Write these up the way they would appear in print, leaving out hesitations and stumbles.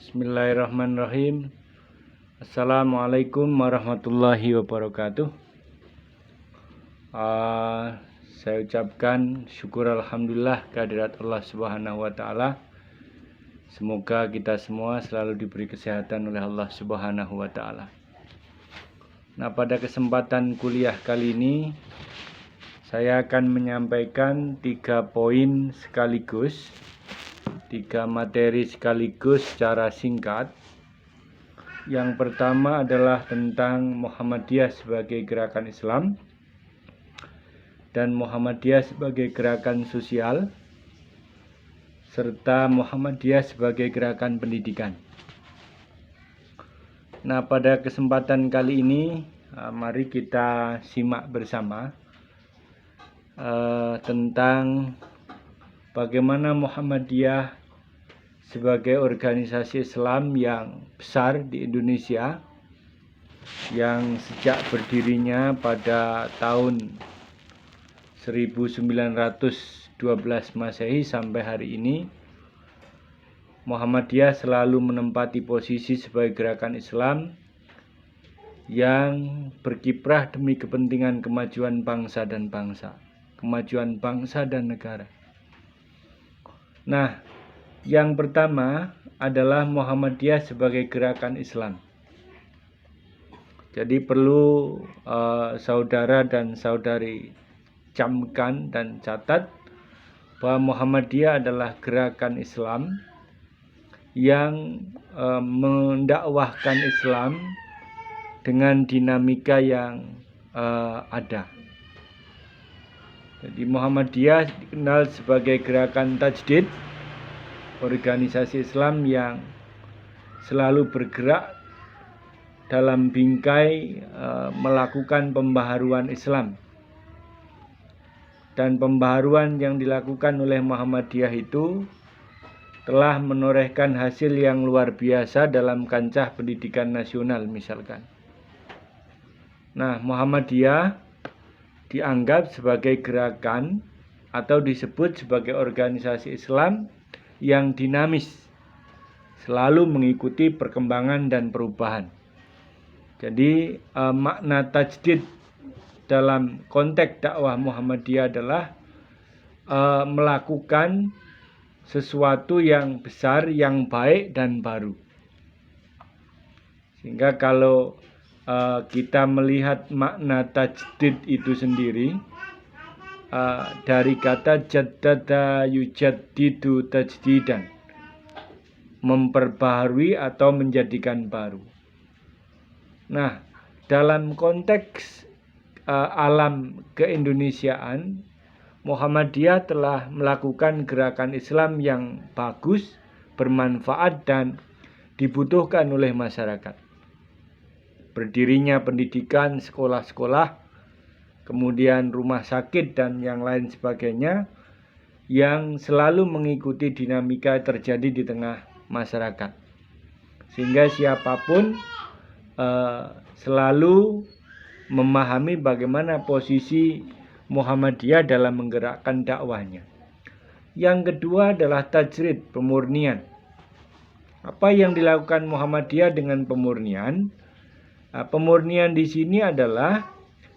Bismillahirrahmanirrahim. Assalamualaikum warahmatullahi wabarakatuh. Saya ucapkan syukur alhamdulillah kehadirat Allah Subhanahu wa taala. Semoga kita semua selalu diberi kesehatan oleh Allah Subhanahu wa taala. Nah, pada kesempatan kuliah kali ini saya akan menyampaikan 3 poin sekaligus, 3 materi sekaligus secara singkat. Yang pertama adalah tentang Muhammadiyah sebagai gerakan Islam dan Muhammadiyah sebagai gerakan sosial, serta Muhammadiyah sebagai gerakan pendidikan. Nah, pada kesempatan kali ini mari kita simak bersama tentang bagaimana Muhammadiyah sebagai organisasi Islam yang besar di Indonesia, yang sejak berdirinya pada tahun 1912 Masehi sampai hari ini, Muhammadiyah selalu menempati posisi sebagai gerakan Islam yang berkiprah demi kepentingan kemajuan bangsa dan negara. Nah, yang pertama adalah Muhammadiyah sebagai gerakan Islam. Jadi perlu saudara dan saudari camkan dan catat bahwa Muhammadiyah adalah gerakan Islam yang mendakwahkan Islam dengan dinamika yang ada. Jadi Muhammadiyah dikenal sebagai gerakan tajdid, organisasi Islam yang selalu bergerak dalam bingkai melakukan pembaharuan Islam. Dan pembaharuan yang dilakukan oleh Muhammadiyah itu telah menorehkan hasil yang luar biasa dalam kancah pendidikan nasional misalkan. Nah, Muhammadiyah dianggap sebagai gerakan atau disebut sebagai organisasi Islam yang dinamis, selalu mengikuti perkembangan dan perubahan. Jadi makna tajdid dalam konteks dakwah Muhammadiyah adalah melakukan sesuatu yang besar, yang baik dan baru. Sehingga kalau kita melihat makna tajdid itu sendiri, dari kata jaddada yujaddidu tajdidan, memperbaharui atau menjadikan baru. Nah, dalam konteks alam keindonesiaan, Muhammadiyah telah melakukan gerakan Islam yang bagus, bermanfaat dan dibutuhkan oleh masyarakat. Berdirinya pendidikan, sekolah-sekolah, kemudian rumah sakit dan yang lain sebagainya yang selalu mengikuti dinamika terjadi di tengah masyarakat, sehingga siapapun selalu memahami bagaimana posisi Muhammadiyah dalam menggerakkan dakwahnya. Yang kedua adalah tajrid, pemurnian. Apa yang dilakukan Muhammadiyah dengan pemurnian? Pemurnian di sini adalah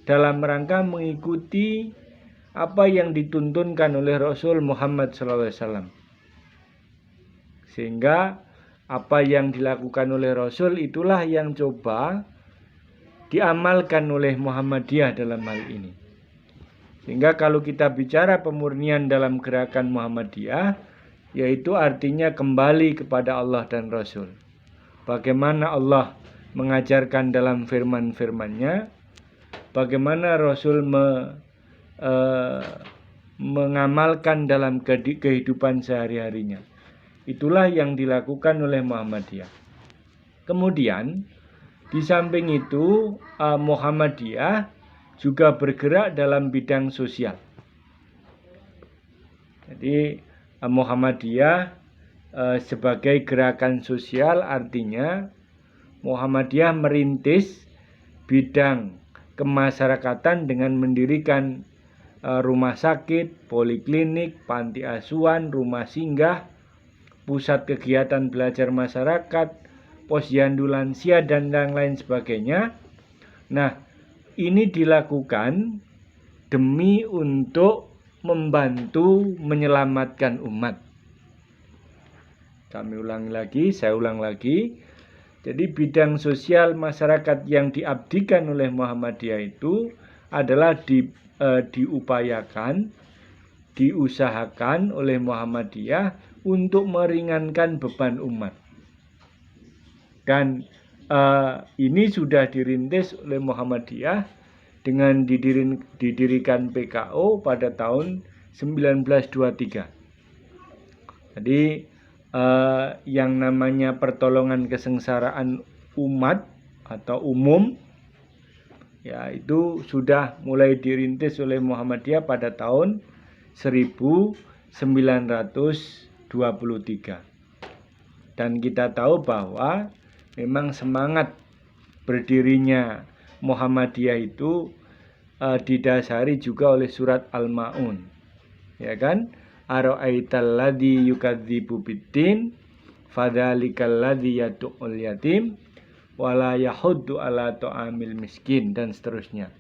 dalam rangka mengikuti apa yang dituntunkan oleh Rasul Muhammad SAW. Sehingga apa yang dilakukan oleh Rasul itulah yang coba diamalkan oleh Muhammadiyah dalam hal ini. Sehingga kalau kita bicara pemurnian dalam gerakan Muhammadiyah, yaitu artinya kembali kepada Allah dan Rasul. Bagaimana Allah mengajarkan dalam firman-firman-Nya, bagaimana Rasul mengamalkan dalam kehidupan sehari-harinya. Itulah yang dilakukan oleh Muhammadiyah. Kemudian di samping itu Muhammadiyah juga bergerak dalam bidang sosial. Jadi Muhammadiyah sebagai gerakan sosial artinya Muhammadiyah merintis bidang kemasyarakatan dengan mendirikan rumah sakit, poliklinik, panti asuhan, rumah singgah, pusat kegiatan belajar masyarakat, posyandu lansia, dan yang lain sebagainya. Nah, ini dilakukan demi untuk membantu menyelamatkan umat. Saya ulang lagi. Jadi bidang sosial masyarakat yang diabdikan oleh Muhammadiyah itu adalah diupayakan, diusahakan oleh Muhammadiyah untuk meringankan beban umat. Dan ini sudah dirintis oleh Muhammadiyah dengan didirikan PKO pada tahun 1923. Jadi yang namanya pertolongan kesengsaraan umat atau umum, ya, itu sudah mulai dirintis oleh Muhammadiyah pada tahun 1923. Dan kita tahu bahwa memang semangat berdirinya Muhammadiyah itu didasari juga oleh surat Al-Ma'un, ya kan? Ara'aital ladzi yukadzibu biddin fadzalikal ladzi yad'ul yatim wala yahuddu ala ta'amil miskin, dan seterusnya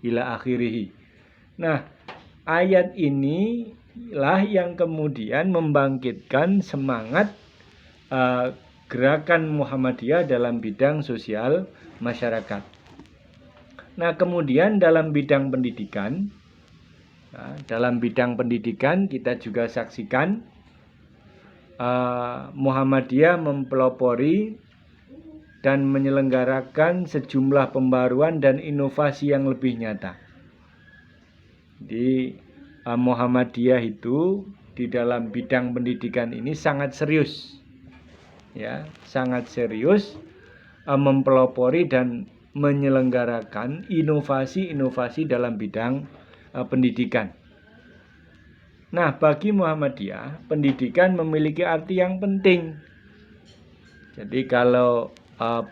ila akhirih. Nah, ayat inilah yang kemudian membangkitkan semangat gerakan Muhammadiyah dalam bidang sosial masyarakat. Nah, kemudian dalam bidang pendidikan, kita juga saksikan Muhammadiyah mempelopori dan menyelenggarakan sejumlah pembaruan dan inovasi yang lebih nyata. Di Muhammadiyah itu di dalam bidang pendidikan ini sangat serius, ya, sangat serius mempelopori dan menyelenggarakan inovasi-inovasi dalam bidang pendidikan. Nah, bagi Muhammadiyah, pendidikan memiliki arti yang penting. Jadi kalau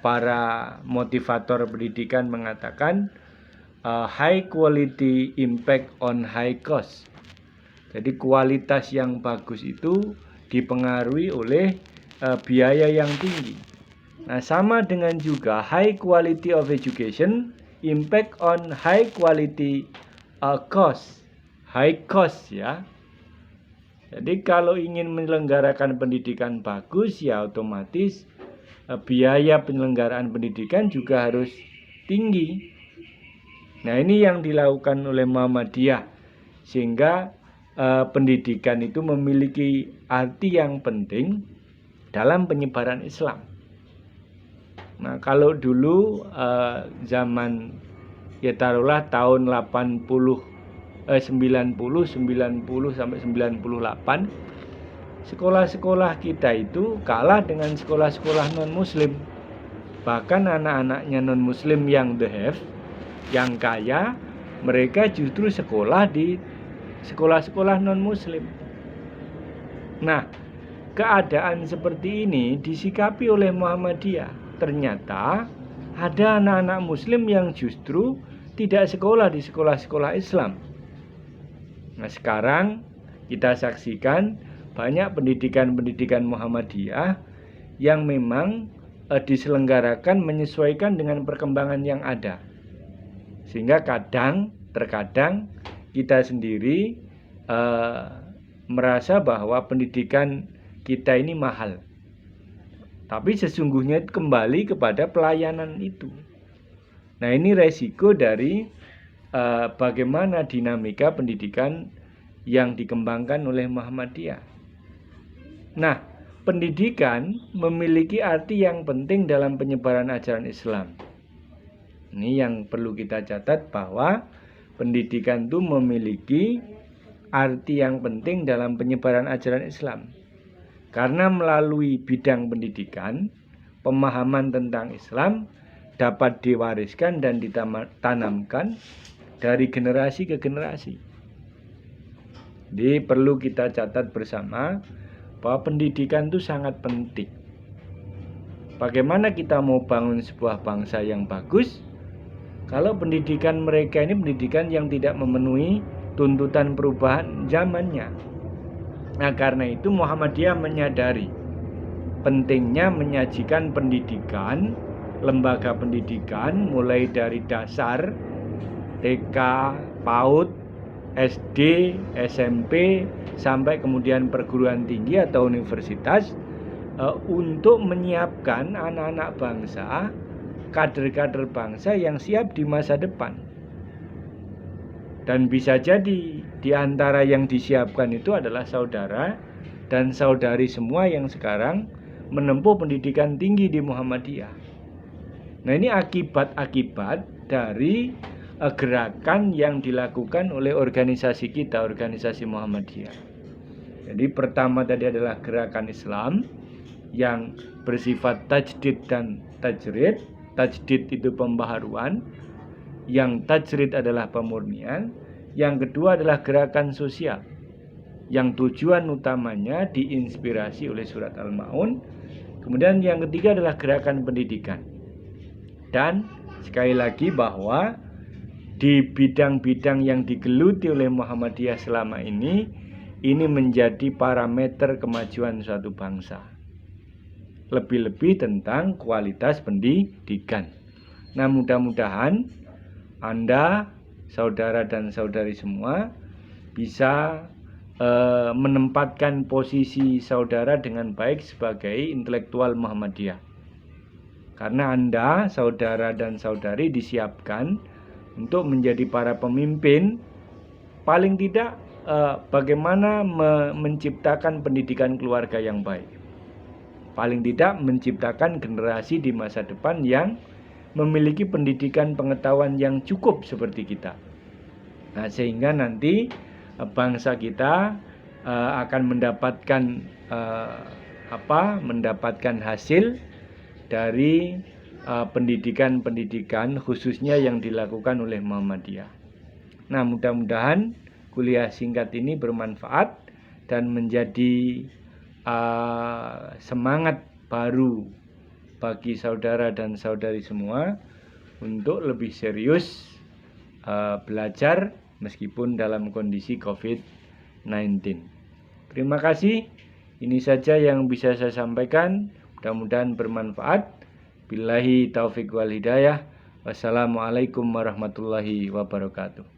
para motivator pendidikan mengatakan high quality impact on high cost. Jadi kualitas yang bagus itu dipengaruhi oleh biaya yang tinggi. Nah, sama dengan juga high quality of education impact on high quality cost. High cost, ya. Jadi kalau ingin menyelenggarakan pendidikan bagus, ya otomatis biaya penyelenggaraan pendidikan juga harus tinggi. Nah, ini yang dilakukan oleh Muhammadiyah, sehingga pendidikan itu memiliki arti yang penting dalam penyebaran Islam. Nah, kalau dulu zaman, ya taruhlah tahun 90 sampai 98, sekolah-sekolah kita itu kalah dengan sekolah-sekolah non-muslim. Bahkan anak-anaknya non-muslim yang the have, yang kaya, mereka justru sekolah di sekolah-sekolah non-muslim. Nah, keadaan seperti ini disikapi oleh Muhammadiyah. Ternyata ada anak-anak muslim yang justru tidak sekolah di sekolah-sekolah Islam. Nah, sekarang kita saksikan banyak pendidikan-pendidikan Muhammadiyah yang memang diselenggarakan menyesuaikan dengan perkembangan yang ada. Sehingga terkadang kita sendiri merasa bahwa pendidikan kita ini mahal. Tapi sesungguhnya kembali kepada pelayanan itu. Nah, ini resiko dari bagaimana dinamika pendidikan yang dikembangkan oleh Muhammadiyah. Nah, pendidikan memiliki arti yang penting dalam penyebaran ajaran Islam. Ini yang perlu kita catat, bahwa pendidikan itu memiliki arti yang penting dalam penyebaran ajaran Islam. Karena melalui bidang pendidikan, pemahaman tentang Islam dapat diwariskan dan ditanamkan dari generasi ke generasi. Jadi perlu kita catat bersama bahwa pendidikan itu sangat penting. Bagaimana kita mau bangun sebuah bangsa yang bagus kalau pendidikan mereka ini pendidikan yang tidak memenuhi tuntutan perubahan zamannya? Nah, karena itu Muhammadiyah menyadari pentingnya menyajikan pendidikan, lembaga pendidikan mulai dari dasar, TK, PAUD, SD, SMP, sampai kemudian perguruan tinggi atau universitas, untuk menyiapkan anak-anak bangsa, kader-kader bangsa yang siap di masa depan. Dan bisa jadi di antara yang disiapkan itu adalah saudara dan saudari semua yang sekarang menempuh pendidikan tinggi di Muhammadiyah. Nah, ini akibat-akibat dari gerakan yang dilakukan oleh organisasi kita, organisasi Muhammadiyah. Jadi pertama tadi adalah gerakan Islam yang bersifat tajdid dan tajrid. Tajdid itu pembaharuan, yang tajrid adalah pemurnian. Yang kedua adalah gerakan sosial, yang tujuan utamanya diinspirasi oleh surat Al-Ma'un. Kemudian yang ketiga adalah gerakan pendidikan. Dan sekali lagi bahwa di bidang-bidang yang digeluti oleh Muhammadiyah selama ini menjadi parameter kemajuan suatu bangsa. Lebih-lebih tentang kualitas pendidikan. Nah, mudah-mudahan Anda, saudara dan saudari semua, bisa menempatkan posisi saudara dengan baik sebagai intelektual Muhammadiyah. Karena Anda, saudara dan saudari, disiapkan untuk menjadi para pemimpin, paling tidak bagaimana menciptakan pendidikan keluarga yang baik. Paling tidak menciptakan generasi di masa depan yang memiliki pendidikan pengetahuan yang cukup seperti kita. Nah, sehingga nanti bangsa kita akan mendapatkan hasil dari pendidikan-pendidikan khususnya yang dilakukan oleh Muhammadiyah. Nah, mudah-mudahan kuliah singkat ini bermanfaat dan menjadi semangat baru bagi saudara dan saudari semua untuk lebih serius belajar meskipun dalam kondisi COVID-19. Terima kasih. Ini saja yang bisa saya sampaikan. Mudah-mudahan bermanfaat. Billahi taufiq wal hidayah. Wassalamualaikum warahmatullahi wabarakatuh.